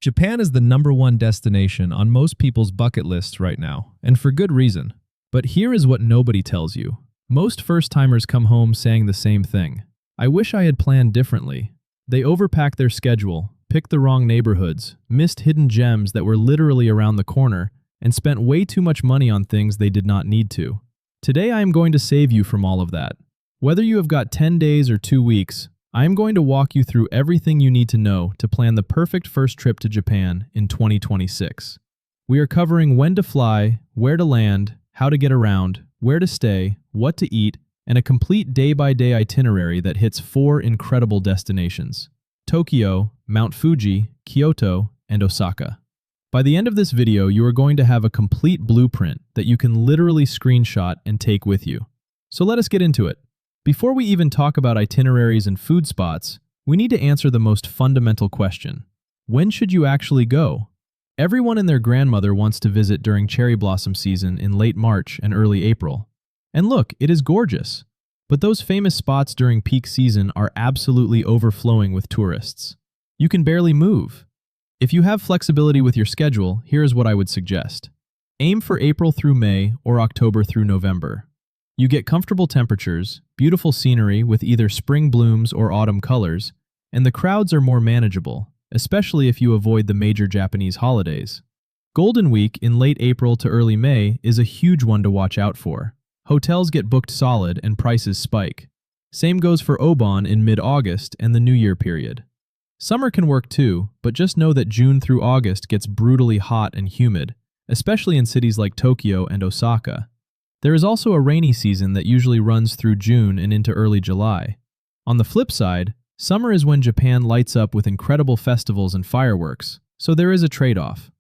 Japan is the #1 destination on most people's bucket lists right now, and for good reason. But here is what nobody tells you. Most first-timers come home saying the same thing. I wish I had planned differently. They overpacked their schedule, picked the wrong neighborhoods, missed hidden gems that were literally around the corner, and spent way too much money on things they did not need to. Today I am going to save you from all of that. Whether you have got 10 days or 2 weeks, I am going to walk you through everything you need to know to plan the perfect first trip to Japan in 2026. We are covering when to fly, where to land, how to get around, where to stay, what to eat, and a complete day-by-day itinerary that hits 4 incredible destinations: Tokyo, Mount Fuji, Kyoto, and Osaka. By the end of this video, you are going to have a complete blueprint that you can literally screenshot and take with you. So let us get into it. Before we even talk about itineraries and food spots, we need to answer the most fundamental question. When should you actually go? Everyone and their grandmother wants to visit during cherry blossom season in late March and early April. And look, it is gorgeous. But those famous spots during peak season are absolutely overflowing with tourists. You can barely move. If you have flexibility with your schedule, here is what I would suggest. Aim for April through May or October through November. You get comfortable temperatures, beautiful scenery with either spring blooms or autumn colors, and the crowds are more manageable, especially if you avoid the major Japanese holidays. Golden Week in late April to early May is a huge one to watch out for. Hotels get booked solid and prices spike. Same goes for Obon in mid-August and the New Year period. Summer can work too, but just know that June through August gets brutally hot and humid, especially in cities like Tokyo and Osaka. There is also a rainy season that usually runs through June and into early July. On the flip side, summer is when Japan lights up with incredible festivals and fireworks, so there is a trade-off.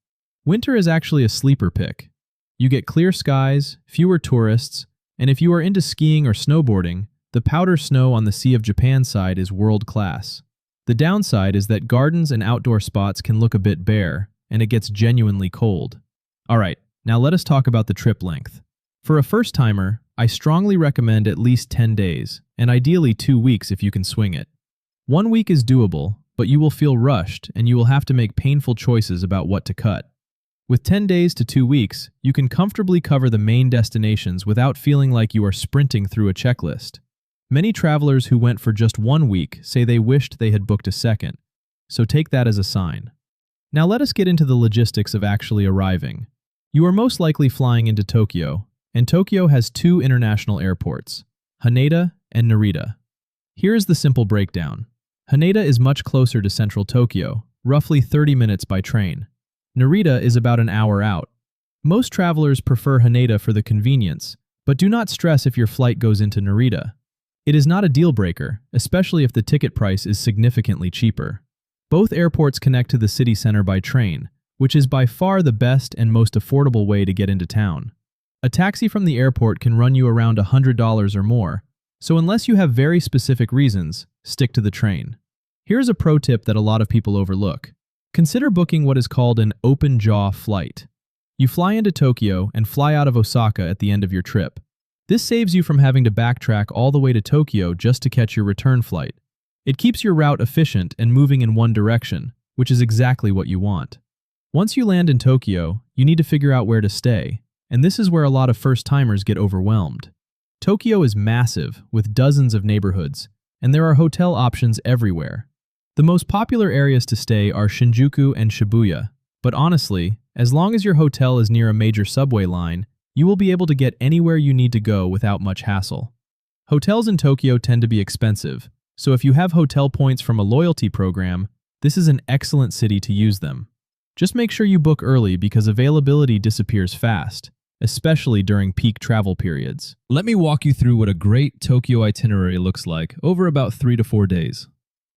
Winter is actually a sleeper pick. You get clear skies, fewer tourists, and if you are into skiing or snowboarding, the powder snow on the Sea of Japan side is world-class. The downside is that gardens and outdoor spots can look a bit bare, and it gets genuinely cold. Alright, now let us talk about the trip length. For a first-timer, I strongly recommend at least 10 days, and ideally 2 weeks if you can swing it. 1 week is doable, but you will feel rushed and you will have to make painful choices about what to cut. With 10 days to 2 weeks, you can comfortably cover the main destinations without feeling like you are sprinting through a checklist. Many travelers who went for just 1 week say they wished they had booked a second, so take that as a sign. Now let us get into the logistics of actually arriving. You are most likely flying into Tokyo, and Tokyo has 2 international airports, Haneda and Narita. Here is the simple breakdown. Haneda is much closer to central Tokyo, roughly 30 minutes by train. Narita is about an hour out. Most travelers prefer Haneda for the convenience, but do not stress if your flight goes into Narita. It is not a deal breaker, especially if the ticket price is significantly cheaper. Both airports connect to the city center by train, which is by far the best and most affordable way to get into town. A taxi from the airport can run you around $100 or more, so unless you have very specific reasons, stick to the train. Here's a pro tip that a lot of people overlook. Consider booking what is called an open-jaw flight. You fly into Tokyo and fly out of Osaka at the end of your trip. This saves you from having to backtrack all the way to Tokyo just to catch your return flight. It keeps your route efficient and moving in one direction, which is exactly what you want. Once you land in Tokyo, you need to figure out where to stay. And this is where a lot of first-timers get overwhelmed. Tokyo is massive, with dozens of neighborhoods, and there are hotel options everywhere. The most popular areas to stay are Shinjuku and Shibuya, but honestly, as long as your hotel is near a major subway line, you will be able to get anywhere you need to go without much hassle. Hotels in Tokyo tend to be expensive, so if you have hotel points from a loyalty program, this is an excellent city to use them. Just make sure you book early because availability disappears fast, especially during peak travel periods. Let me walk you through what a great Tokyo itinerary looks like over about 3 to 4 days.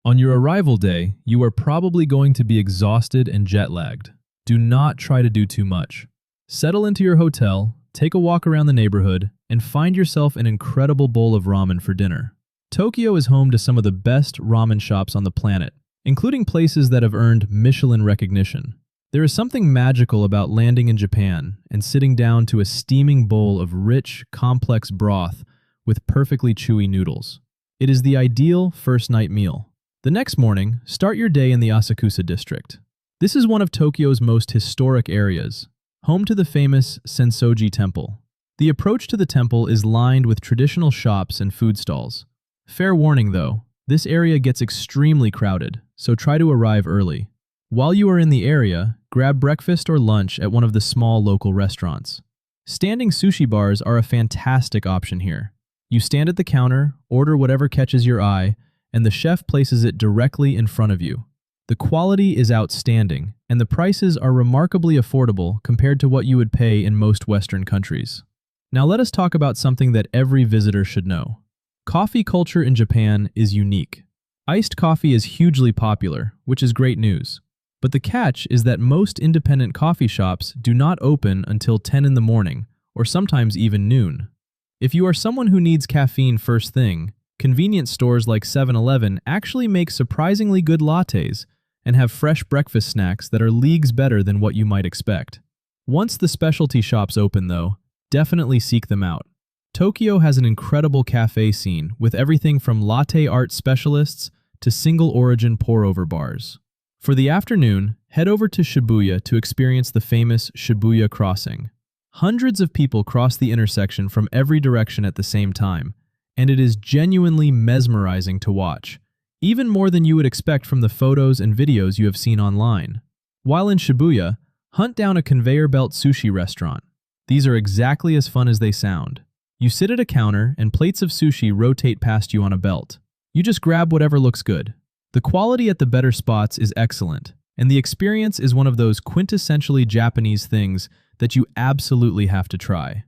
On your arrival day, you are probably going to be exhausted and jet-lagged. Do not try to do too much. Settle into your hotel, take a walk around the neighborhood, and find yourself an incredible bowl of ramen for dinner. Tokyo is home to some of the best ramen shops on the planet, including places that have earned Michelin recognition. There is something magical about landing in Japan and sitting down to a steaming bowl of rich, complex broth with perfectly chewy noodles. It is the ideal first-night meal. The next morning, start your day in the Asakusa district. This is one of Tokyo's most historic areas, home to the famous Sensoji Temple. The approach to the temple is lined with traditional shops and food stalls. Fair warning though, this area gets extremely crowded, so try to arrive early. While you are in the area, grab breakfast or lunch at one of the small local restaurants. Standing sushi bars are a fantastic option here. You stand at the counter, order whatever catches your eye, and the chef places it directly in front of you. The quality is outstanding, and the prices are remarkably affordable compared to what you would pay in most Western countries. Now let us talk about something that every visitor should know. Coffee culture in Japan is unique. Iced coffee is hugely popular, which is great news. But the catch is that most independent coffee shops do not open until 10 in the morning, or sometimes even noon. If you are someone who needs caffeine first thing, convenience stores like 7-Eleven actually make surprisingly good lattes and have fresh breakfast snacks that are leagues better than what you might expect. Once the specialty shops open though, definitely seek them out. Tokyo has an incredible cafe scene with everything from latte art specialists to single-origin pour-over bars. For the afternoon, head over to Shibuya to experience the famous Shibuya crossing. Hundreds of people cross the intersection from every direction at the same time, and it is genuinely mesmerizing to watch, even more than you would expect from the photos and videos you have seen online. While in Shibuya, hunt down a conveyor belt sushi restaurant. These are exactly as fun as they sound. You sit at a counter and plates of sushi rotate past you on a belt. You just grab whatever looks good. The quality at the better spots is excellent, and the experience is one of those quintessentially Japanese things that you absolutely have to try.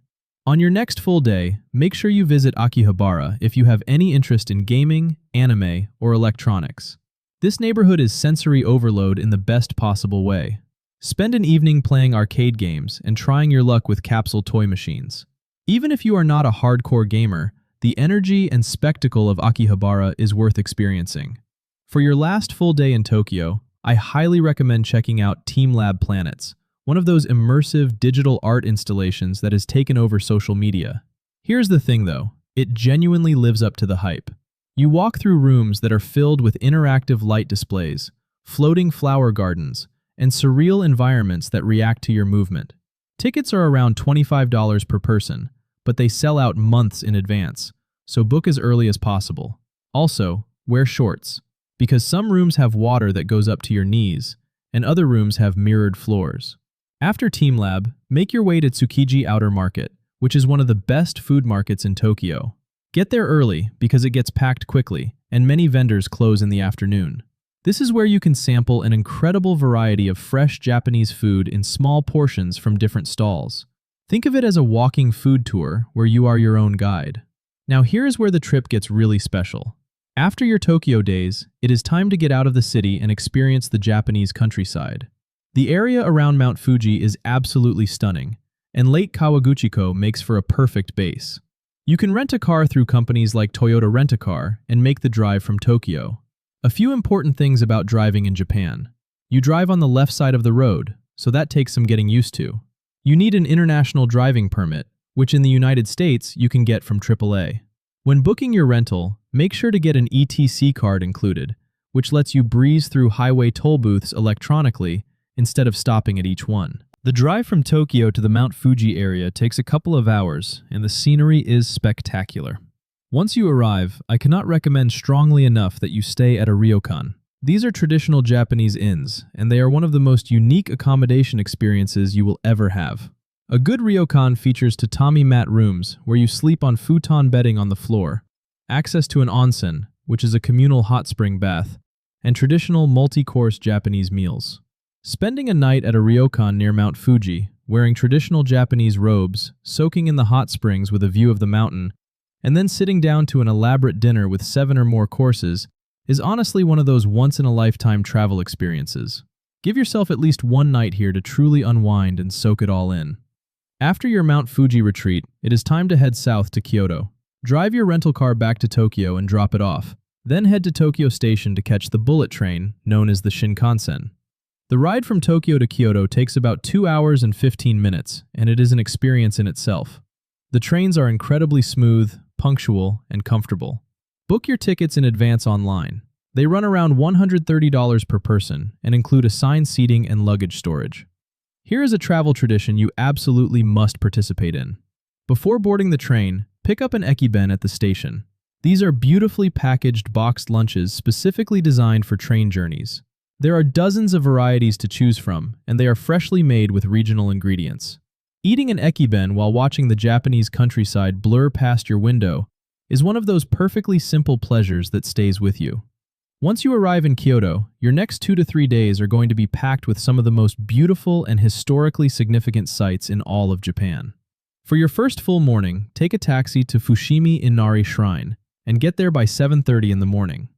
On your next full day, make sure you visit Akihabara if you have any interest in gaming, anime, or electronics. This neighborhood is sensory overload in the best possible way. Spend an evening playing arcade games and trying your luck with capsule toy machines. Even if you are not a hardcore gamer, the energy and spectacle of Akihabara is worth experiencing. For your last full day in Tokyo, I highly recommend checking out TeamLab Planets, one of those immersive digital art installations that has taken over social media. Here's the thing though, it genuinely lives up to the hype. You walk through rooms that are filled with interactive light displays, floating flower gardens, and surreal environments that react to your movement. Tickets are around $25 per person, but they sell out months in advance, so book as early as possible. Also, wear shorts, because some rooms have water that goes up to your knees, and other rooms have mirrored floors. After TeamLab, make your way to Tsukiji Outer Market, which is one of the best food markets in Tokyo. Get there early because it gets packed quickly, and many vendors close in the afternoon. This is where you can sample an incredible variety of fresh Japanese food in small portions from different stalls. Think of it as a walking food tour where you are your own guide. Now here is where the trip gets really special. After your Tokyo days, it is time to get out of the city and experience the Japanese countryside. The area around Mount Fuji is absolutely stunning, and Lake Kawaguchiko makes for a perfect base. You can rent a car through companies like Toyota Rent-A-Car and make the drive from Tokyo. A few important things about driving in Japan. You drive on the left side of the road, so that takes some getting used to. You need an international driving permit, which in the United States you can get from AAA. When booking your rental, make sure to get an ETC card included, which lets you breeze through highway toll booths electronically instead of stopping at each one. The drive from Tokyo to the Mount Fuji area takes a couple of hours, and the scenery is spectacular. Once you arrive, I cannot recommend strongly enough that you stay at a Ryokan. These are traditional Japanese inns, and they are one of the most unique accommodation experiences you will ever have. A good Ryokan features tatami mat rooms where you sleep on futon bedding on the floor, access to an onsen, which is a communal hot spring bath, and traditional multi-course Japanese meals. Spending a night at a Ryokan near Mount Fuji, wearing traditional Japanese robes, soaking in the hot springs with a view of the mountain, and then sitting down to an elaborate dinner with 7 or more courses is honestly one of those once-in-a-lifetime travel experiences. Give yourself at least one night here to truly unwind and soak it all in. After your Mount Fuji retreat, it is time to head south to Kyoto. Drive your rental car back to Tokyo and drop it off. Then head to Tokyo Station to catch the bullet train, known as the Shinkansen. The ride from Tokyo to Kyoto takes about 2 hours and 15 minutes, and it is an experience in itself. The trains are incredibly smooth, punctual, and comfortable. Book your tickets in advance online. They run around $130 per person and include assigned seating and luggage storage. Here is a travel tradition you absolutely must participate in. Before boarding the train, pick up an Ekiben at the station. These are beautifully packaged boxed lunches specifically designed for train journeys. There are dozens of varieties to choose from, and they are freshly made with regional ingredients. Eating an Ekiben while watching the Japanese countryside blur past your window is one of those perfectly simple pleasures that stays with you. Once you arrive in Kyoto, your next 2 to 3 days are going to be packed with some of the most beautiful and historically significant sights in all of Japan. For your first full morning, take a taxi to Fushimi Inari Shrine and get there by 7:30 in the morning.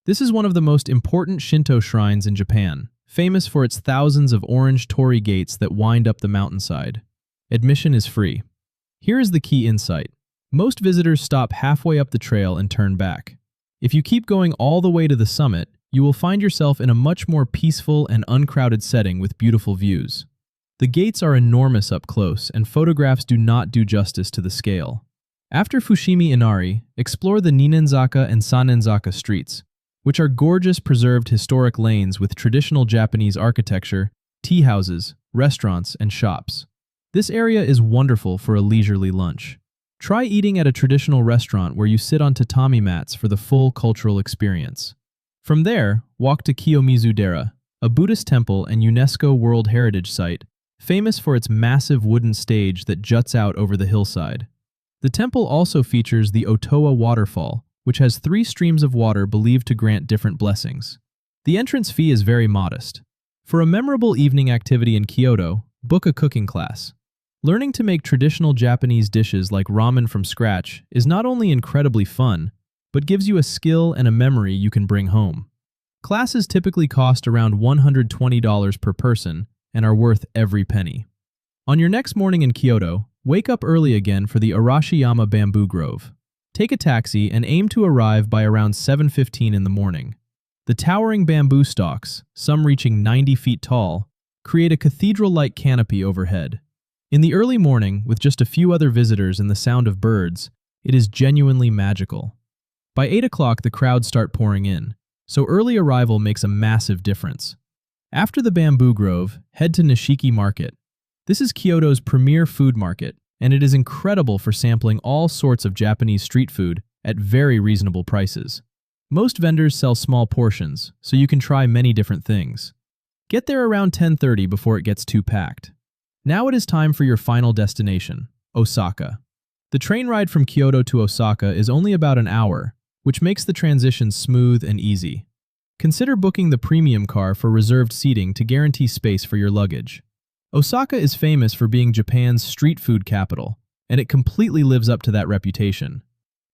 This is one of the most important Shinto shrines in Japan, famous for its thousands of orange torii gates that wind up the mountainside. Admission is free. Here is the key insight. Most visitors stop halfway up the trail and turn back. If you keep going all the way to the summit, you will find yourself in a much more peaceful and uncrowded setting with beautiful views. The gates are enormous up close, and photographs do not do justice to the scale. After Fushimi Inari, explore the Ninenzaka and Sanenzaka streets, which are gorgeous preserved historic lanes with traditional Japanese architecture, tea houses, restaurants, and shops. This area is wonderful for a leisurely lunch. Try eating at a traditional restaurant where you sit on tatami mats for the full cultural experience. From there, walk to Kiyomizudera, a Buddhist temple and UNESCO World Heritage Site, famous for its massive wooden stage that juts out over the hillside. The temple also features the Otowa waterfall, which has 3 streams of water believed to grant different blessings. The entrance fee is very modest. For a memorable evening activity in Kyoto, book a cooking class. Learning to make traditional Japanese dishes like ramen from scratch is not only incredibly fun, but gives you a skill and a memory you can bring home. Classes typically cost around $120 per person and are worth every penny. On your next morning in Kyoto, wake up early again for the Arashiyama bamboo grove. Take a taxi and aim to arrive by around 7:15 in the morning. The towering bamboo stalks, some reaching 90 feet tall, create a cathedral-like canopy overhead. In the early morning, with just a few other visitors and the sound of birds, it is genuinely magical. By 8 o'clock, the crowds start pouring in, so early arrival makes a massive difference. After the bamboo grove, head to Nishiki Market. This is Kyoto's premier food market, and it is incredible for sampling all sorts of Japanese street food at very reasonable prices. Most vendors sell small portions, so you can try many different things. Get there around 10:30 before it gets too packed. Now it is time for your final destination, Osaka. The train ride from Kyoto to Osaka is only about an hour, which makes the transition smooth and easy. Consider booking the premium car for reserved seating to guarantee space for your luggage. Osaka is famous for being Japan's street food capital, and it completely lives up to that reputation.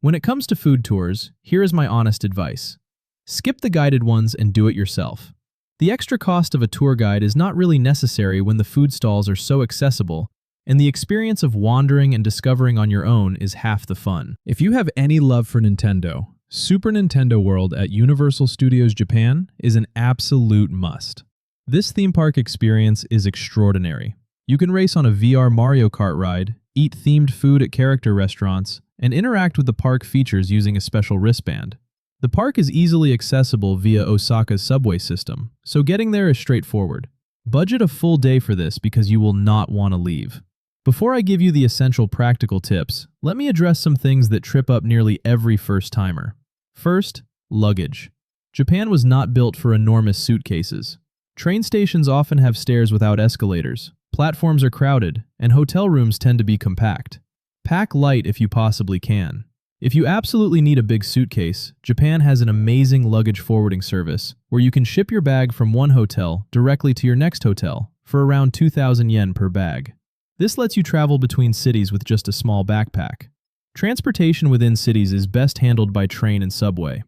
When it comes to food tours, here is my honest advice. Skip the guided ones and do it yourself. The extra cost of a tour guide is not really necessary when the food stalls are so accessible, and the experience of wandering and discovering on your own is half the fun. If you have any love for Nintendo, Super Nintendo World at Universal Studios Japan is an absolute must. This theme park experience is extraordinary. You can race on a VR Mario Kart ride, eat themed food at character restaurants, and interact with the park features using a special wristband. The park is easily accessible via Osaka's subway system, so getting there is straightforward. Budget a full day for this because you will not want to leave. Before I give you the essential practical tips, let me address some things that trip up nearly every first-timer. First, luggage. Japan was not built for enormous suitcases. Train stations often have stairs without escalators, platforms are crowded, and hotel rooms tend to be compact. Pack light if you possibly can. If you absolutely need a big suitcase, Japan has an amazing luggage forwarding service where you can ship your bag from one hotel directly to your next hotel for around 2,000 yen per bag. This lets you travel between cities with just a small backpack. Transportation within cities is best handled by train and subway.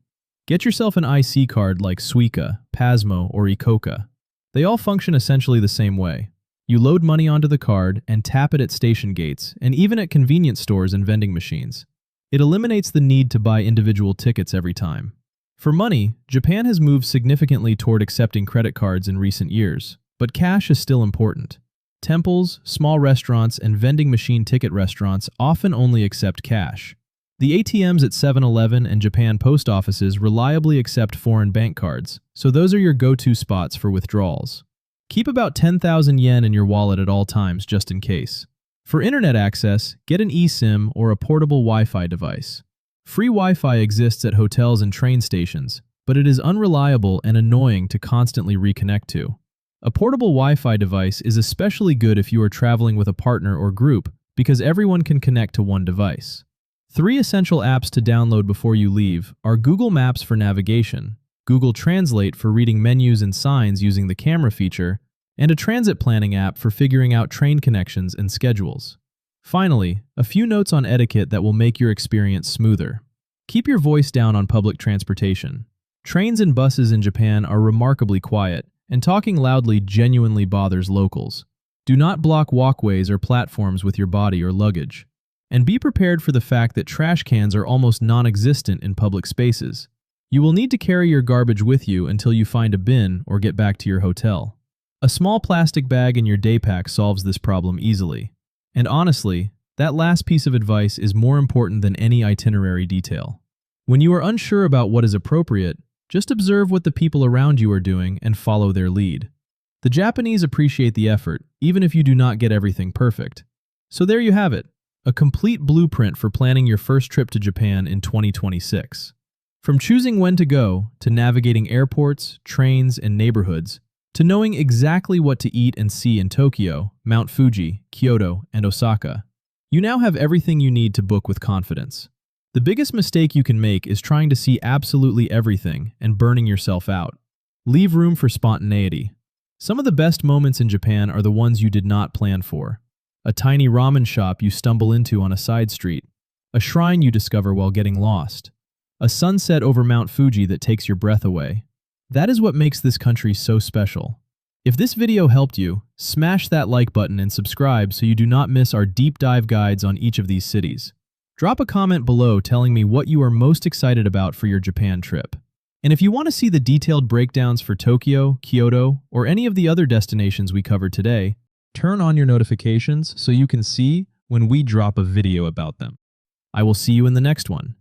Get yourself an IC card like Suica, Pasmo, or Ikoka. They all function essentially the same way. You load money onto the card and tap it at station gates and even at convenience stores and vending machines. It eliminates the need to buy individual tickets every time. For money, Japan has moved significantly toward accepting credit cards in recent years, but cash is still important. Temples, small restaurants, and vending machine ticket restaurants often only accept cash. The ATMs at 7-Eleven and Japan post offices reliably accept foreign bank cards, so those are your go-to spots for withdrawals. Keep about 10,000 yen in your wallet at all times just in case. For internet access, get an eSIM or a portable Wi-Fi device. Free Wi-Fi exists at hotels and train stations, but it is unreliable and annoying to constantly reconnect to. A portable Wi-Fi device is especially good if you are traveling with a partner or group because everyone can connect to one device. 3 essential apps to download before you leave are Google Maps for navigation, Google Translate for reading menus and signs using the camera feature, and a transit planning app for figuring out train connections and schedules. Finally, a few notes on etiquette that will make your experience smoother. Keep your voice down on public transportation. Trains and buses in Japan are remarkably quiet, and talking loudly genuinely bothers locals. Do not block walkways or platforms with your body or luggage. And be prepared for the fact that trash cans are almost non-existent in public spaces. You will need to carry your garbage with you until you find a bin or get back to your hotel. A small plastic bag in your day pack solves this problem easily. And honestly, that last piece of advice is more important than any itinerary detail. When you are unsure about what is appropriate, just observe what the people around you are doing and follow their lead. The Japanese appreciate the effort, even if you do not get everything perfect. So there you have it, a complete blueprint for planning your first trip to Japan in 2026. From choosing when to go, to navigating airports, trains, and neighborhoods, to knowing exactly what to eat and see in Tokyo, Mount Fuji, Kyoto, and Osaka, you now have everything you need to book with confidence. The biggest mistake you can make is trying to see absolutely everything and burning yourself out. Leave room for spontaneity. Some of the best moments in Japan are the ones you did not plan for. A tiny ramen shop you stumble into on a side street. A shrine you discover while getting lost. A sunset over Mount Fuji that takes your breath away. That is what makes this country so special. If this video helped you, smash that like button and subscribe so you do not miss our deep dive guides on each of these cities. Drop a comment below telling me what you are most excited about for your Japan trip. And if you want to see the detailed breakdowns for Tokyo, Kyoto, or any of the other destinations we covered today, turn on your notifications so you can see when we drop a video about them. I will see you in the next one.